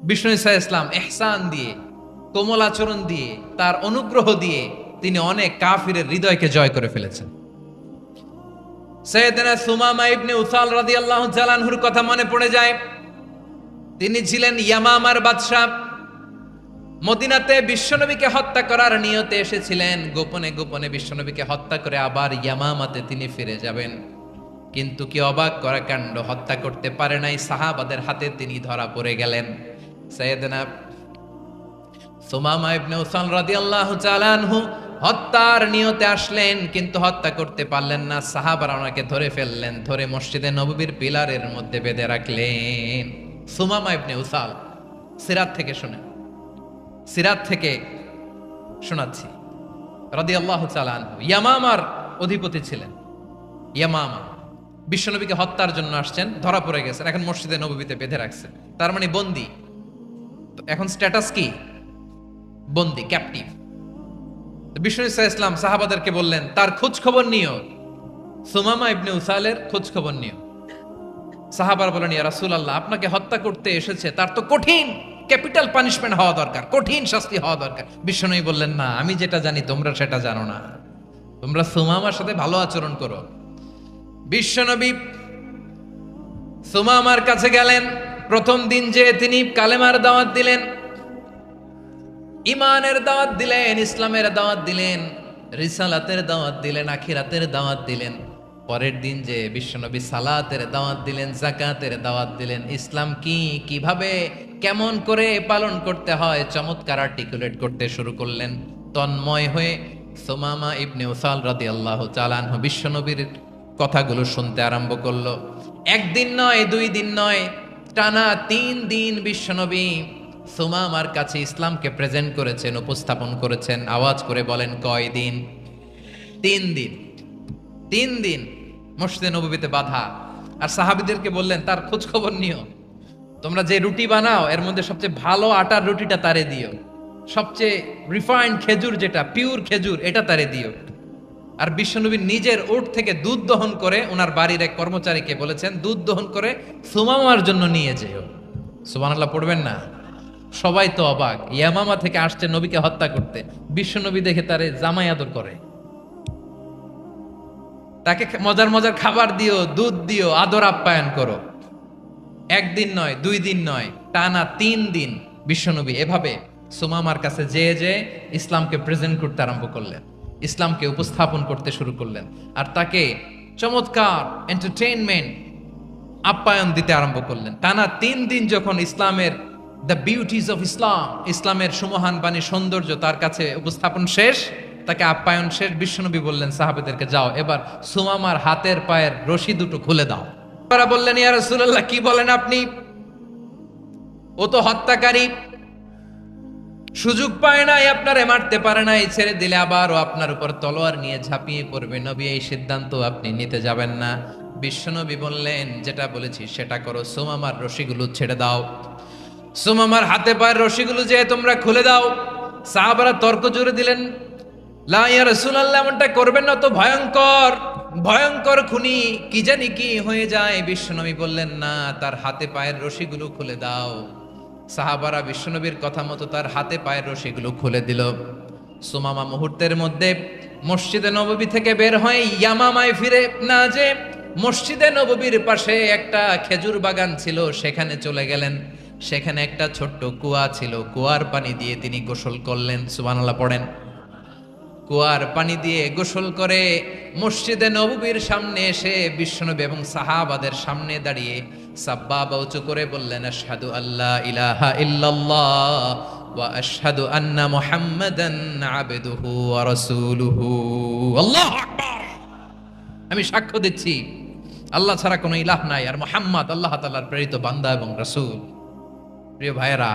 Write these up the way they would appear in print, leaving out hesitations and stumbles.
বিষ্ণু ঈসা ইসলাম ইহসান দিয়ে, কোমল আচরণ দিয়ে, তার অনুগ্রহ দিয়ে তিনি অনেক কাফিরের হৃদয়কে জয় করে ফেলেছেন। সাইয়েদনা সুমামা ইবনে উসাল রাদিয়াল্লাহু তাআলা আনহুর কথা মনে পড়ে যায়। তিনি ছিলেন ইয়ামামার বাদশা। মদিনাতে বিশ্বনবীকে হত্যা করার নিয়তে এসেছিলেন, গোপনে গোপনে বিশ্বনবীকে হত্যা করে আবার ইয়ামামাতে তিনি ফিরে যাবেন। কিন্তু কি অবাক করা কাণ্ড, হত্যা করতে পারে নাই, সাহাবাদের হাতে তিনি ধরা পড়ে গেলেন। সাইয়েদনা সুমামা ইবনে উসাল রাদিয়াল্লাহু তাআলা আনহু হত্যার নিয়তে আসলেন, কিন্তু হত্যা করতে পারলেন না। সাহাবারা ওনাকে ধরে ফেললেন, ধরে মসজিদে নববীর পিলারের মধ্যে বেঁধে রাখলেন। সুমামা ইবনে উসাল, সিরাত থেকে শুনেন, সিরাত থেকে শোনাচ্ছি। রাদিয়াল্লাহু তাআলা আনহু ইয়ামামার অধিপতি ছিলেন। ইয়ামামা বিশ্বনবীকে হত্যার জন্য আসছেন, ধরা পড়ে গেছেন, এখন মসজিদে নববীতে বেঁধে রাখছেন, তার মানে বন্দী। তো এখন স্ট্যাটাস কি? বন্দী, ক্যাপটিভ। বিষ্ণু ঈসা ইসলাম সাহাবাদেরকে বললেন তার খোঁজ খবর নিও, সুমামা ইবনে উসালের খোঁজ খবর নিও। সাহাবার বলেন, ইয়া রাসূলুল্লাহ, আপনাকে হত্যা করতে এসেছে, তার তো কঠিন ক্যাপিটাল পানিশমেন্ট হওয়া দরকার, কঠিন শাস্তি হওয়া দরকার। বিশ্বনবী বললেন, না, আমি যেটা জানি তোমরা সেটা জানো না, তোমরা সুমামার সাথে ভালো আচরণ করো। বিশ্বনবী সুমামার কাছে গেলেন। প্রথম দিন যে তিনি কালেমার দাওয়াত দিলেন, ইমানের দাওয়াত দিলেন, ইসলামের দাওয়াত দিলেন, রিসালাতের দাওয়াত দিলেন, আখিরাতের দাওয়াত দিলেন। পরের দিন যে বিশ্বনবী সালাতের দাওয়াত দিলেন, যাকাতের দাওয়াত দিলেন, ইসলাম কি, কিভাবে, কেমন করে পালন করতে হয় চমৎকার আর্টিকুলেট করতে শুরু করলেন। তন্ময় হয়ে সুমামা ইবনে উসাল রাদিয়াল্লাহু তাআলা আনহু বিশ্বনবীর কথাগুলো শুনতে আরম্ভ করলো। একদিন নয়, 2 দিন নয়, টানা 3 দিন বিশ্বনবী সুমামার কাছে ইসলামকে প্রেজেন্ট করেছেন, উপস্থাপন করেছেন। আওয়াজ করে বলেন, কয় দিন? 3 দিন। 3 দিন মসজিদে নববীতে বাধা। আর সাহাবীদেরকে বললেন তার খোঁজ খবর নিও, তোমরা যে রুটি বানাও এর মধ্যে সবচেয়ে ভালো আটার রুটিটা তারে দিও, সবচেয়ে রিফাইন্ড খেজুর, যেটা পিওর খেজুর, এটা তারে দিও। আর বিশ্বনবী নিজের উট থেকে দুধ দহন করে ওনার বাড়ির এক কর্মচারীকে বলেছেন, দুধ দহন করে সুমামার জন্য নিয়ে যেও। সুবহানাল্লাহ পড়বেন না? সবাই তো অবাক, ইয়ামামা থেকে আসছে নবীকে হত্যা করতে, বিশ্বনবী দেখে তারে জামাই আদর করে, তাকে মজার মজার খাবার দিও, দুধ দিও, আদর আপ্যায়ন করো। একদিন নয়, 2 দিন নয়, টানা 3 দিন বিশ্বনবী এভাবে সুমামার কাছে যেয়ে ইসলামকে প্রেজেন্ট করতে আরম্ভ করলেন, ইসলামকে উপস্থাপন করতে শুরু করলেন। আর তাকে চমৎকার এন্টারটেইনমেন্ট, আপ্যায়ন দিতে আরম্ভ করলেন। টানা 3 দিন যখন ইসলামের দ্য বিউটিজ অফ ইসলাম, ইসলামের সুমহান বাণী, সৌন্দর্য তার কাছে উপস্থাপন শেষ, তাকে আপ্যায়ন শেষ, বিশ্বনবী বললেন সাহাবাদেরকে, যাও এবার সুমামার হাতের পায়ের রশি দুটো খুলে দাও। তারা বললেন, ইয়া রাসূলুল্লাহ, কি বলেন আপনি? ও তো হত্যাকারী, সুযোগ পায় নাই, আপনারে মারতে পারে নাই, ছেড়ে দিলে আবার ও আপনার উপর তলোয়ার নিয়ে ঝাঁপিয়ে পড়বে। নবী, এই সিদ্ধান্ত আপনি নিতে যাবেন না। বিশ্বনবী বললেন, যেটা বলেছি সেটা করো, সুমামার রশিগুলো ছেড়ে দাও, সুমামার হাতে পায়ের রশিগুলো যে তোমরা খুলে দাও। সাহাবারা তর্ক জুড়ে দিলেন, লা ইয়া রাসূলুল্লাহ, এমনটা করবেন না, তো ভয়ঙ্কর ভয়ঙ্কর খুনি, কি জানি কি হয়ে যায়। বিশ্বনবী বললেন, না, তার হাতে পায়ের রশিগুলো খুলে দাও। সাহাবারা বিশ্বনবীর কথা মতো তার হাতে পায়ের রশিগুলো খুলে দিল। সুমামা মুহূর্তের মধ্যে মসজিদে নববী থেকে বের হয়ে ইয়ামামায় ফিরে না যে মসজিদে নববীর পাশে একটা খেজুর বাগান ছিল, সেখানে চলে গেলেন। সেখানে একটা ছোট্ট কুয়া ছিল, কুয়ার পানি দিয়ে তিনি গোসল করলেন। সুবহানাল্লাহ পড়েন। কুয়ার পানি দিয়ে গোসল করে মসজিদে নববীর সামনে এসে বিশ্বনবী এবং সাহাবাদের সামনে দাঁড়িয়ে সাব্বাবা উঁচু করে বললেন, আশহাদু আল্লা ইলাহা ইল্লাল্লাহ ওয়া আশহাদু আন্না মুহাম্মাদান আবদুহু ওয়া রাসূলুহু। আল্লাহু আকবার। আমি সাক্ষ্য দিচ্ছি আল্লাহ ছাড়া কোনো ইলাহ নাই, আর মুহাম্মদ আল্লাহ তাআলার প্রেরিত বান্দা এবং রাসূল। প্রিয় ভাইয়েরা,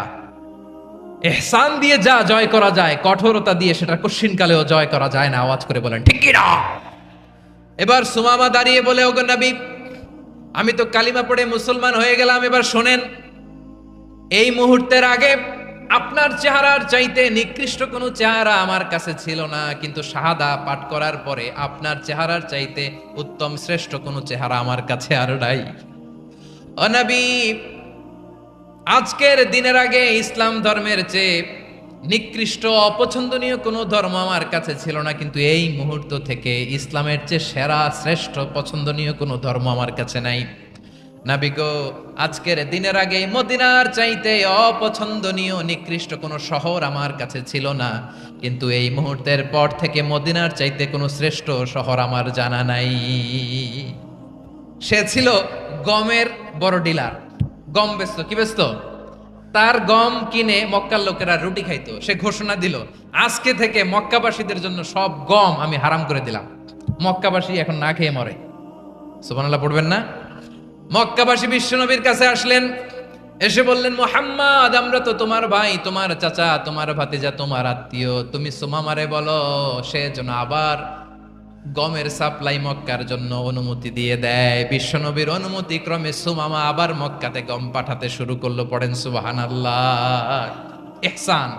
ইহসান দিয়ে যা জয় করা যায়, কঠোরতা দিয়ে সেটা কঠিনকালেও জয় করা যায় না। আওয়াজ করে বলেন ঠিক কি না? এবার সুমামা দাঁড়িয়ে বলে, ওগো নবী, আমি তো কালিমা পড়ে মুসলমান হয়ে গেলাম, এবার শোনেন, এই মুহূর্তের আগে আপনার চেহারার চাইতে নিকৃষ্ট কোনো চেহারা আমার কাছে ছিল না, কিন্তু শাহাদা পাঠ করার পরে আপনার চেহারার চাইতে উত্তম শ্রেষ্ঠ কোনো চেহারা আমার কাছে আর নাই। ও নবী, আজকের দিনের আগে ইসলাম ধর্মের চেয়ে নিকৃষ্ট অপছন্দনীয় কোনো ধর্ম আমার কাছে ছিল না, কিন্তু এই মুহূর্ত থেকে ইসলামের চেয়ে সেরা শ্রেষ্ঠ পছন্দনীয় কোনো ধর্ম আমার কাছে নাই। নবী গো, আজকের দিনের আগে মদিনার চাইতে অপছন্দনীয় নিকৃষ্ট কোনো শহর আমার কাছে ছিল না, কিন্তু এই মুহূর্তের পর থেকে মদিনার চাইতে কোনো শ্রেষ্ঠ শহর আমার জানা নাই। সে ছিল গমের বড় ডিলার, গম বেচতো। কি বেচতো? তার গম কিনে মক্কার লোকেরা রুটি খাইতো। সে ঘোষণা দিল, আজকে থেকে মক্কাবাসীদের জন্য সব গম আমি হারাম করে দিলাম, মক্কাবাসী এখন না খেয়ে মরে। সুবহানাল্লাহ পড়বেন না? মক্কাবাসী বিশ্বনবীর কাছে আসলেন, এসে বললেন, মুহাম্মদ, আমরা তো তোমার ভাই, তোমার চাচা, তোমার ভাতিজা, তোমার আত্মীয়, তুমি সুমামারে বলো সে যেন আবার গমের সাপ্লাই মক্কার জন্য অনুমতি দিয়ে দেয়। বিশ্বনবীর অনুমতি ক্রমে সুমামা আবার মক্কাতে গম পাঠাতে শুরু করলো। পড়েন সুবহানাল্লাহ। ইহসান,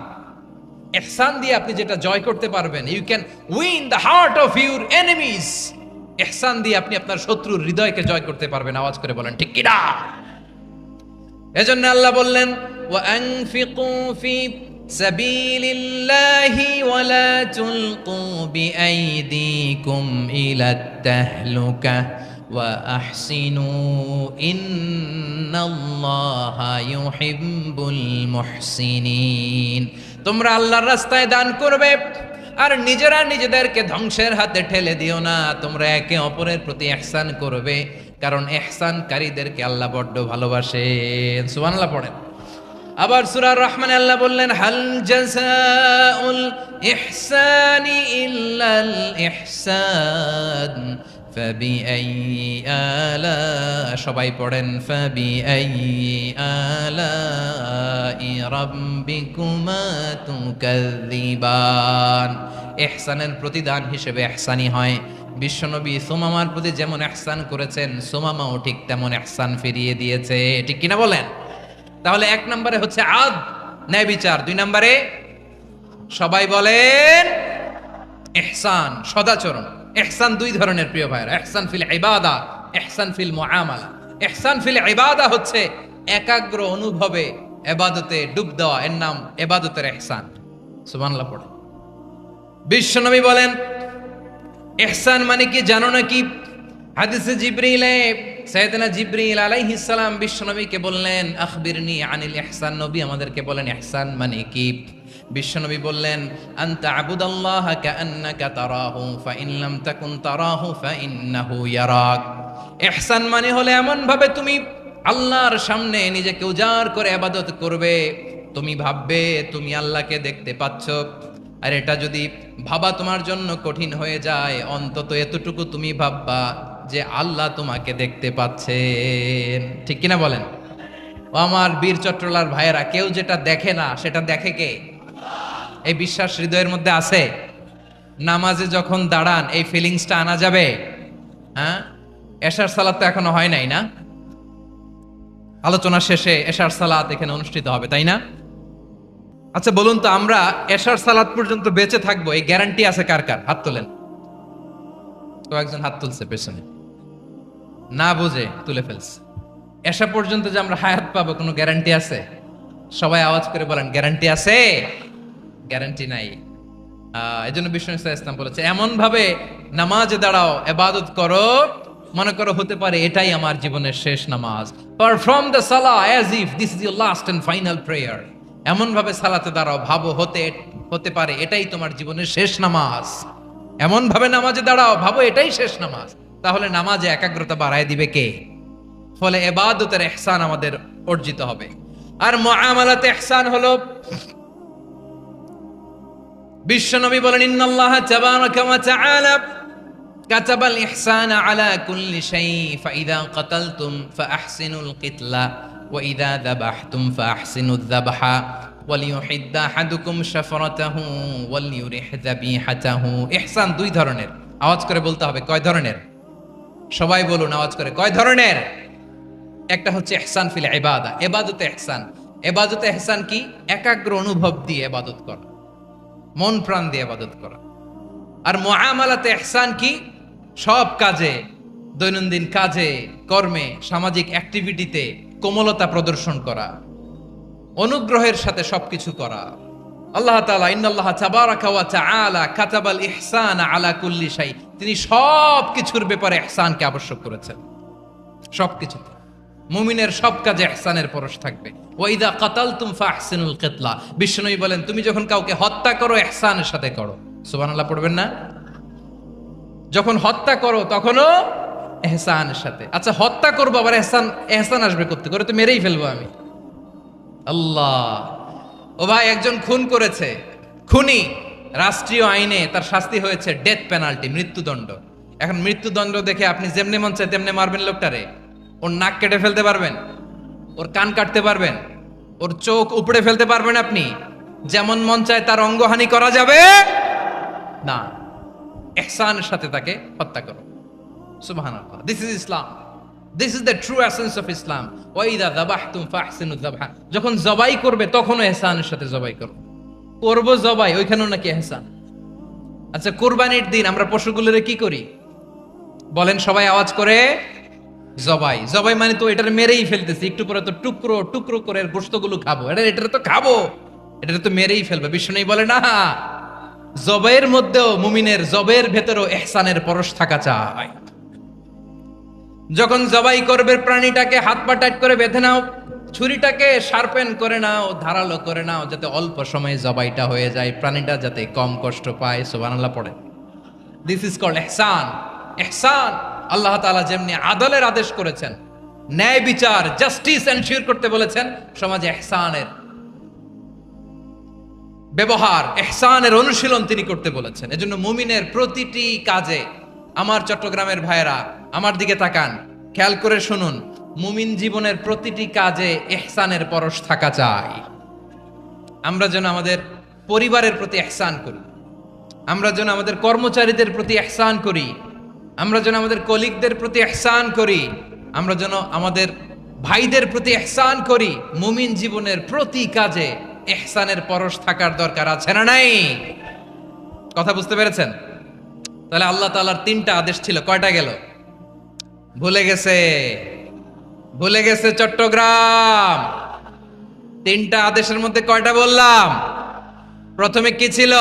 ইহসান দিয়ে আপনি যেটা জয় করতে পারবেন, you can win the heart of your enemies. ইহসান দিয়ে আপনি আপনার শত্রুর হৃদয়কে জয় করতে পারবেন। আওয়াজ করে বলেন ঠিক কিনা? এজন্য আল্লাহ বললেন, ওয়া আনফিকু ফি সাবিলিল্লাহি ওয়া লা তুলকু বিআইদিকুম ইলাত তাহলুকা ওয়া আহসিনু ইন্নাল্লাহা ইউহিব্বুল মুহসিনিন। তোমরা আল্লাহর রাস্তায় দান করবে আর নিজেরা নিজেদেরকে ধ্বংসের হাতে ঠেলে দিও না। তোমরা একে অপরের প্রতি ইহসান করবে, কারণ ইহসানকারীদেরকে আল্লাহ বড্ড ভালোবাসেন। সুবহানাল্লাহ পড়েন। আবার সূরা রহমানে আল্লাহ বললেন, হাল জাযাউল ইহসানি ইল্লাল ইহসান ফাবিআইয়ি আলা, সবাই পড়েন, ফাবিআইয়ি আলাই রাব্বিকুমা তুকাযযিবান। ইহসানের প্রতিদান হিসেবে ইহসানি হয়। বিশ্বনবী সুমামার প্রতি যেমন ইহসান করেছেন, সুমামাও ঠিক তেমন ইহসান ফিরিয়ে দিয়েছে। ঠিক কিনা বলেন? তাহলে এক নম্বরে হচ্ছে আদ, ন্যায় বিচার। দুই নম্বরে সবাই বলেন ইহসান, সদাচরণ। ইহসান দুই ধরনের প্রিয় ভাইরা, ইহসান ফিল ইবাদা, ইহসান ফিল মুআমালা। ইহসান ফিল ইবাদা হচ্ছে একাগ্র অনুভবে ইবাদতে ডুব দেওয়া, এর নাম ইবাদতের ইহসান। সুবহানাল্লাহ পড়ে। বিশ্বনবী বলেন ইহসান মানে কি জানো নাকি? হাদিসে জিবরিলে সাইয়েদনা জিবরিল আলাইহিস সালাম বিশ্বনবীকে বললেন, আখবিরনি আনিল ইহসান। নবী আমাদেরকে বলেন ইহসান মানে কি? বিশ্বনবী বললেন, আনতা আবুদাল্লাহ কাআন্নাকা তারাহু ফাইন লাম তাকুন তারাহু ফাইন্নাহু ইয়ারাক। ইহসান মানে হলো এমন ভাবে তুমি আল্লাহর সামনে নিজেকে উজাড় করে ইবাদত করবে, তুমি ভাববে তুমি আল্লাহকে দেখতে পাচ্ছ। আর এটা যদি ভাবা তোমার জন্য কঠিন হয়ে যায়, অন্তত এতটুকু তুমি ভাববা যে আল্লাহ তোমাকে দেখতে পাচ্ছেন। ঠিক কিনা বলেন? ও আমার বীর চট্টলার ভাইয়েরা, কেউ যেটা দেখে না সেটা দেখে কে? এই বিশ্বাস হৃদয়ের মধ্যে আছে? নামাজে যখন দাঁড়ান এই ফিলিংসটা আনা যাবে? হ্যাঁ, এশার সালাত তো এখনো হয় নাই না? আলোচনা শেষে এশার সালাত এখানে অনুষ্ঠিত হবে, তাই না? আচ্ছা বলুন তো, আমরা এশার সালাত পর্যন্ত বেঁচে থাকবো এই গ্যারান্টি আছে কার কার? হাত তোলেন। কয়েকজন হাত তুলছে পেছনে, না বুঝে তুলে ফেলছে। এশা পর্যন্ত যে আমরা হায়াত পাবো কোনো গ্যারান্টি আছে? সবাই আওয়াজ করে বলেন গ্যারান্টি আছে? গ্যারান্টি নাই। এজন্য বিষ্ণু ইসলাম বলেছে, এমন ভাবে নামাজে দাঁড়াও, ইবাদত করো, মনে করো হতে পারে এটাই আমার জীবনের শেষ নামাজ। পারফর্ম দ্য সালাহ as if this is your last and final prayer. এমন ভাবে সালাতে দাঁড়াও, ভাবো হতে পারে এটাই তোমার জীবনের শেষ নামাজ। এমন ভাবে নামাজে দাঁড়াও, ভাবো এটাই শেষ নামাজ। তাহলে নামাজে একাগ্রতা বাড়ায় দিবে কে? ফলে ইবাদতের ইহসান আমাদের অর্জিত হবে। আর মুআমালাতে ইহসান হলো, বিশ্বনবী বলেন, ইন্নাল্লাহা তাবারাকা ওয়া তাআলা কাতাবাল ইহসানা আলা কুল্লি শাই ফাইদা কাতালতুম ফাআহসিনুল কিতলা ওয়া ইযা যাবাহতুম ফাআহসিনুয যাবহা ওয়ালিয়ুহিদ্দা আহাদুকুম শাফরাতাহু ওয়ালিয়ুরিহ যাবিহাতাহু। ইহসান দুই ধরনের। আওয়াজ করে বলতে হবে কয় ধরনের? সবাই বলুন আওয়াজ করে, কয় ধরনের? একটা হচ্ছে ইহসান ফিল ইবাদা, ইবাদতে ইহসান। ইবাদতে ইহসান কি? একাগ্র অনুভব দিয়ে ইবাদত করা, মন প্রাণ দিয়ে ইবাদত করা। আর মুআমালাতে ইহসান কি? সব কাজে, দৈনন্দিন কাজে, কর্মে, সামাজিক অ্যাক্টিভিটিতে কোমলতা প্রদর্শন করা, অনুগ্রহের সাথে সবকিছু করা। আল্লাহ তাআলা ইন্নাল্লাহা তাবারাকা ওয়া তাআলা কাতাবাল ইহসান আলা কুল্লি শাই, তিনি সবকিছুর ব্যাপারে ইহসানকে আবশ্যক করেছেন। সবকিছুতে মুমিনের সব কাজে ইহসানের পরশ থাকবে। ওয়া ইযা কাতালতুম ফাহসিনুল কিতলা, বিশ্বনবী বলেন তুমি যখন কাউকে হত্যা করো ইহসানের সাথে করো। সুবহানাল্লাহ পড়বেন না? যখন হত্যা করো তখনও ইহসানের সাথে। আচ্ছা হত্যা করবো আবার ইহসান আসবে করতে করে তো মেরেই ফেলবো আমি। আল্লাহ, ও ভাই একজন খুন করেছে, খুনি রাষ্ট্রীয় আইনে তার শাস্তি হয়েছে ডেথ পেনাল্টি, মৃত্যুদণ্ড। এখন মৃত্যুদণ্ড দেখে আপনি যেমনি মন চায় তেমনি মারবেন লোকটারে? ওর নাক কেটে ফেলতে পারবেন? ওর কান কাটতে পারবেন? ওর চোখ উপড়ে ফেলতে পারবেন আপনি? যেমন মন চায় তার অঙ্গহানি করা যাবে না। ইহসানের সাথে তাকে হত্যা করো। সুবহানাল্লাহ, this is Islam, this is the true essence of Islam. ওয়া ইযা যাবাহতুম ফাহসিনুয যাবহা, যখন জবাই করবে তখনও ইহসানের সাথে জবাই করো। করব জবাই, ওইখানেও নাকি ইহসান। আচ্ছা কুরবানির দিন আমরা পশুগুলোরে কি করি বলেন সবাই আওয়াজ করে? জবাই। জবাই মানে তো এটারে মেরেই ফেলতেছি, একটু পরে তো টুকরো টুকরো করে গোশতগুলো খাবো, এটা তো খাবো, এটা তো মেরেই ফেলবে। বিষ্ণু বলে না, জবাইয়ের মধ্যেও মুমিনের জবের ভেতরেও ইহসানের পরশ থাকা চাই। যখন জবাই করবে প্রাণীটাকে হাত পা টাইট করে বেঁধে নাও, ছুরিটাকে শার্পেন করে নাও, ধারালো করে নাও, যাতে অল্প সময়ে জবাইটা হয়ে যায়, প্রাণীটা যাতে কম কষ্ট পায়। সুবহানাল্লাহ পড়ে। দিস ইজ কল্ড ইহসান। ইহসান আল্লাহ তাআলা যেমনি আদলের আদেশ করেছেন, ন্যায় বিচার জাস্টিস এনশিওর করতে বলেছেন, সমাজে ইহসানের ব্যবহার, ইহসানের অনুশীলন তিনি করতে বলেছেন। এজন্য মুমিনের প্রতিটি কাজে, আমার চট্টগ্রামের ভাইয়েরা আমার দিকে তাকান, খেয়াল করে শুনুন, মুমিন জীবনের প্রতিটি কাজে ইহসানের পরশ থাকা চাই। আমরা যেন আমাদের পরিবারের প্রতি ইহসান করি, আমরা যেন আমাদের কর্মচারীদের প্রতি ইহসান করি, আমরা যেন আমাদের কলিগদের প্রতি ইহসান করি, আমরা যেন আমাদের ভাইদের প্রতি ইহসান করি। মুমিন জীবনের প্রতি কাজে ইহসানের পরশ থাকার দরকার আছে না নাই? কথা বুঝতে পেরেছেন? তাহলে আল্লাহ তাআলার তিনটা আদেশ ছিল, কয়টা গেল? ভুলে গেছে, ভুলে গেছে চট্টগ্রাম। তিনটা আদেশের মধ্যে কয়টা বললাম? প্রথমে কি ছিল?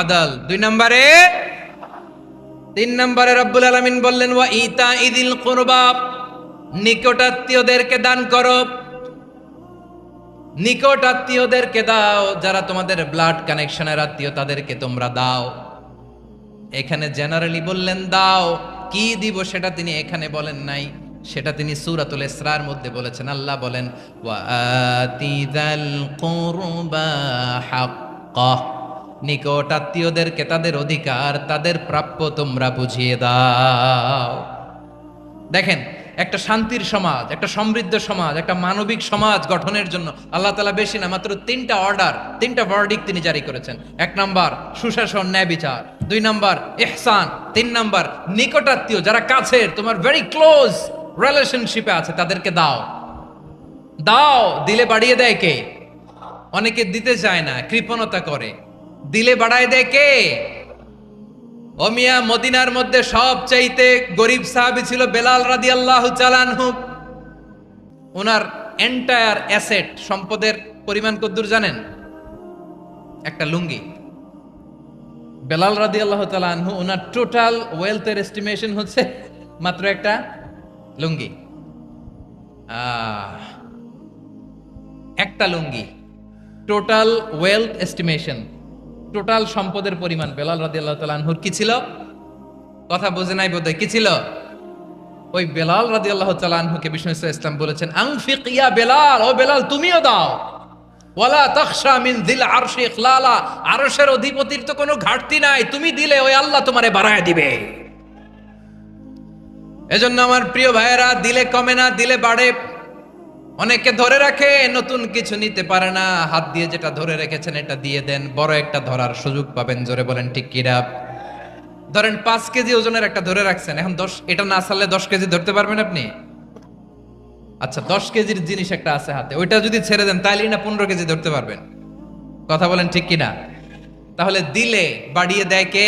আদল। 2 নম্বরে, 3 নম্বরে রব্বুল আলামিন বললেন ওয়া ইতা ইদিল কুরবা, নিকটাত্মীয়দেরকে দান করো। নিকট আত্মীয়দেরকে দাও, যারা তোমাদের ব্লাড কানেকশনের আত্মীয় তাদেরকে তোমরা দাও। এখানে জেনারেলি বললেন দাও, কি দিব সেটা তিনি এখানে বলেন নাই, সেটা তিনি সূরাতুল ইসরার মধ্যে বলেছেন। আল্লাহ বলেন ওয়া আতিযাল কুরবা হাক্কাহ, নিকট আত্মীয়দেরকে তাদের অধিকার, তাদের প্রাপ্য তোমরা বুঝিয়ে দাও। দেখেন, একটা শান্তির সমাজ, একটা সমৃদ্ধ সমাজ, একটা মানবিক সমাজ গঠনের জন্য আল্লাহ তাআলা বেশি না, মাত্র 3টা অর্ডার, 3টা ভার্ডিক্ট তিনি জারি করেছেন। 1 নাম্বার সুশাসন, ন্যায় বিচার। 2 নাম্বার ইহসান। 3 নাম্বার নিকটাত্মীয়, যারা কাছের, তোমার ভেরি ক্লোজ রিলেশনশিপে আছে, তাদেরকে দাও। দাও, দিলে বাড়িয়ে দেয় কে? অনেকে দিতে চায় না, কৃপণতা করে। দিলে বাড়ায় দেয় কে? ও মিয়া, মদিনার মধ্যে সবচাইতে গরিব সাহাবী ছিল বেলাল রাদিয়াল্লাহু তাআলা আনহু। ওনার এন্টায়ার অ্যাসেট, সম্পদের পরিমাণ কতদূর জানেন? একটা লুঙ্গি। বেলাল রাদিয়াল্লাহু তাআলা আনহু, ওনার টোটাল ওয়েলথের এস্টিমেশন হচ্ছে মাত্র একটা লুঙ্গি। একটা লুঙ্গি, টোটাল ওয়েলথ এস্টিমেশন, টোটাল সম্পদের পরিমাণ বেলাল রাদিয়াল্লাহু তাআলা আনহুর কি ছিল? কথা বোঝে নাই বোধহয়। কি ছিল? ওই বেলাল রাদিয়াল্লাহু তাআলা আনহুকে বিষ্ণু ইসলাম বলেছেন আনফিক ইয়া বেলাল, ও বেলাল তুমিও দাও। ওয়ালা তাখশা মিন যিল আরশি ইখলালা, আরশের অধিপতির তো কোনো ঘাটতি নাই, তুমি দিলে ওই আল্লাহ তোমারে বাড়ায় দিবে। এজন্য আমার প্রিয় ভাইয়েরা, দিলে কমে না, দিলে বাড়ে। অনেকে ধরে রাখে, নতুন কিছু নিতে পারে না, হাত দিয়ে যেটা ধরে রেখেছেন এটা দিয়ে দেন, বড় একটা ধরার সুযোগ পাবেন। জোরে বলেন ঠিক কিনা? ধরেন 5 কেজি ওজনের একটা ধরে রাখছেন, এখন 10, এটা না ছাড়লে 10 কেজি ধরতে পারবেন আপনি? আচ্ছা 10 কেজির জিনিস একটা আছে হাতে, ওইটা যদি ছেড়ে দেন তাইলেই না 15 কেজি ধরতে পারবেন। কথা বলেন ঠিক কিনা? তাহলে দিলে বাড়িয়ে দেয় কে?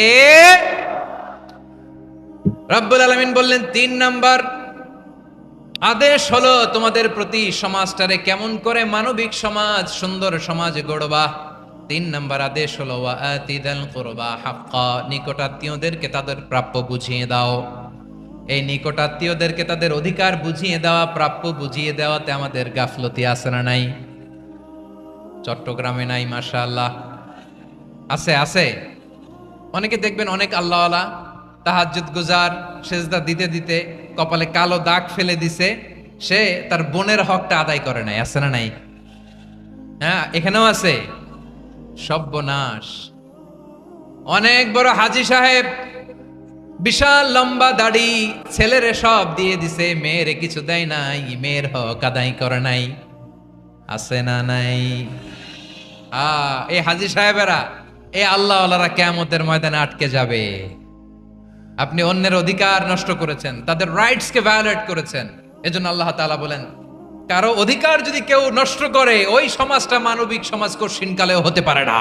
রব্বুল আলামিন বললেন 3 নাম্বার আদেশ হলো তোমাদের প্রতি সমাজটারে কেমন করে মানবিক সমাজ, সুন্দর সমাজ গড়বা। 3 নম্বর আদেশ হলো ওয়াআতিদাল কুরবা হাক্কা, নিকটাত্মীয়দেরকে তাদের প্রাপ্য বুঝিয়ে দাও। এই নিকটাত্মীয়দেরকে তাদের অধিকার বুঝিয়ে দেওয়া, প্রাপ্য বুঝিয়ে দেওয়াতে আমাদের গাফলতি আছে না নাই? চট্টগ্রামে নাই? মাশাআল্লাহ আছে, আছে। অনেকে দেখবেন অনেক আল্লাহওয়ালা, তাহাজ্জুদ গুজার, সেজদা দিতে দিতে কপালে কালো দাগ ফেলে দিছে, সে তার বোনের হকটা আদায় করে নাই। আছে না নাই? হ্যাঁ, এখানেও আছে। সর্বনাশ। অনেক বড় হাজী সাহেব, বিশাল লম্বা দাড়ি, ছেলেরে সব দিয়ে দিছে, মেয়েরে কিছু দেয় নাই, মেয়ের হক আদায় করে নাই। আছে না নাই? এই হাজী সাহেবেরা, এই আল্লাহওয়ালারা কিয়ামতের ময়দানে আটকে যাবে। আপনি অন্যের অধিকার নষ্ট করেছেন, তাদের রাইটস কে ভায়োলেট করেছেন। এজন্য আল্লাহ তাআলা বলেন, কারো অধিকার যদি কেউ নষ্ট করে, ওই সমাজটা মানবিক সমাজ কঠিনকালেও হতে পারে না।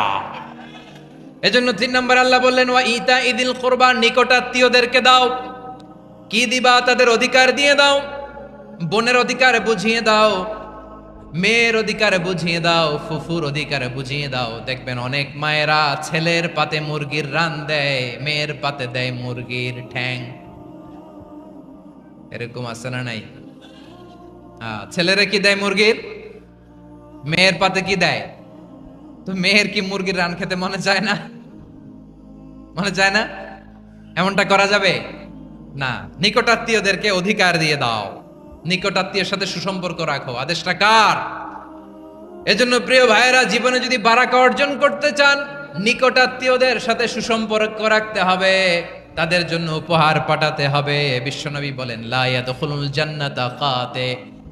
এজন্য 3 নম্বর আল্লাহ বললেন ওয়া ইতা ইদিল কুরবা, নিকটাত্মীয়দেরকে দাও। কি দিবা? তাদের অধিকার দিয়ে দাও। বোনের অধিকার বুঝিয়ে দাও, মেয়ের অধিকার বুঝিয়ে দাও, ফুফুর অধিকার বুঝিয়ে দাও। দেখবেন অনেক মায়েরা ছেলের পাতে মুরগির রান দেয়, মেয়ের পাতে দেয় মুরগির ঠ্যাং। এরকম আছে না নাই? ছেলেরা কি দেয়? মুরগির। মেয়ের পাতে কি দেয়? তো মেয়ের কি মুরগির রান খেতে মনে চায় না? মনে চায় না? এমনটা করা যাবে না। নিকটাত্মীয়দেরকে অধিকার দিয়ে দাও, নিকটাত্মীয়ের সাথে সুসম্পর্ক রাখো। আদেশটা কার? এজন্য প্রিয় ভাইয়েরা, জীবনে যদি বারাকা অর্জন করতে চান, নিকটাত্মীয়দের সাথে সুসম্পর্ক রাখতে হবে, তাদের জন্য উপহার পাঠাতে হবে। বিশ্বনবী বলেন লা ইয়াদখুলুল জান্নাতা কাতে,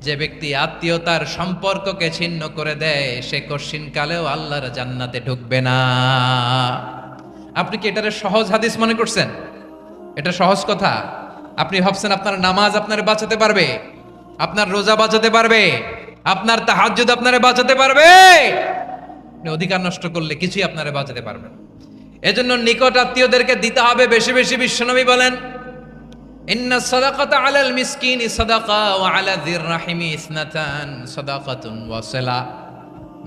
যে ব্যক্তি আত্মীয়তার সম্পর্ককে ছিন্ন করে দেয়, সে কশিনকালেও আল্লাহর জান্নাতে ঢুকবে না। আপনি কি এটারে সহজ হাদিস মনে করছেন? এটা সহজ কথা? আপনি ভাবছেন আপনার নামাজ আপনারে বাঁচাতে পারবে, আপনার রোজা বাঁচাতে পারবে, আপনার তাহাজ্জুদ আপনারে বাঁচাতে পারবে? আপনি অধিকার নষ্ট করলে কিছুই আপনারে বাঁচাতে পারবে না। এজন্য নিকট আত্মীয়দেরকে দিতে হবে বেশি বেশি। বিশ্বনবী বলেন ইন্না সাদাকাতা আলাল মিসকিনি সাদাকা ওয়া আলা যির রাহিমি ইসনাতান সাদাকাতুন ওয়া সিলা।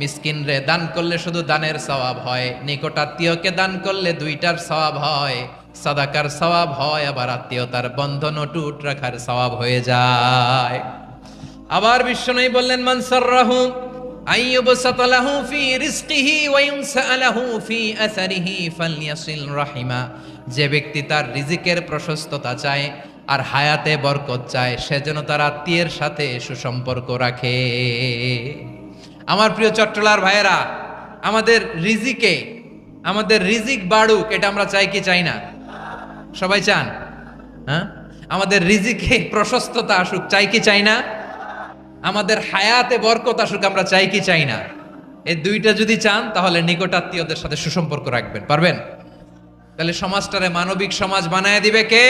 মিসকিন রে দান করলে শুধু দানের সওয়াব হয়, নিকট আত্মীয়কে দান করলে দুইটার সওয়াব হয়। সাদাকার সওয়াব হয়, আবার আত্মীয়তার বন্ধন অটুট রাখার সওয়াব হয়ে যায়। আবার বিশ্বনবী বললেন মান সাররাহু আইয়ুবসাতা লাহু ফি রিজকিহি ওয়া ইউনসা লাহু ফি আসারিহি ফালইয়াসিল রাহিমা। যে ব্যক্তি তার রিজিকের প্রশস্ততা চায় আর হায়াতে বরকত চায়, সে যেন তার আত্মীয়ের সাথে সুসম্পর্ক রাখে। আমার প্রিয় চট্টলার ভাইয়েরা, আমাদের রিজিক বাড়ুক, এটা আমরা চাই কি চাই না? সবাই চান? হ্যাঁ, আমাদের রিজিকে প্রশস্ততা আসুক, চাই কি চাই না? আমাদের হায়াতে বরকত আসুক, আমরা চাই কি চাই না? এই দুইটা যদি চান, তাহলে নিকটাত্মীয়দের সাথে সুসম্পর্ক রাখবেন। পারবেন? তাহলে সমাজটারে মানবিক সমাজ বানায় দিবে কে?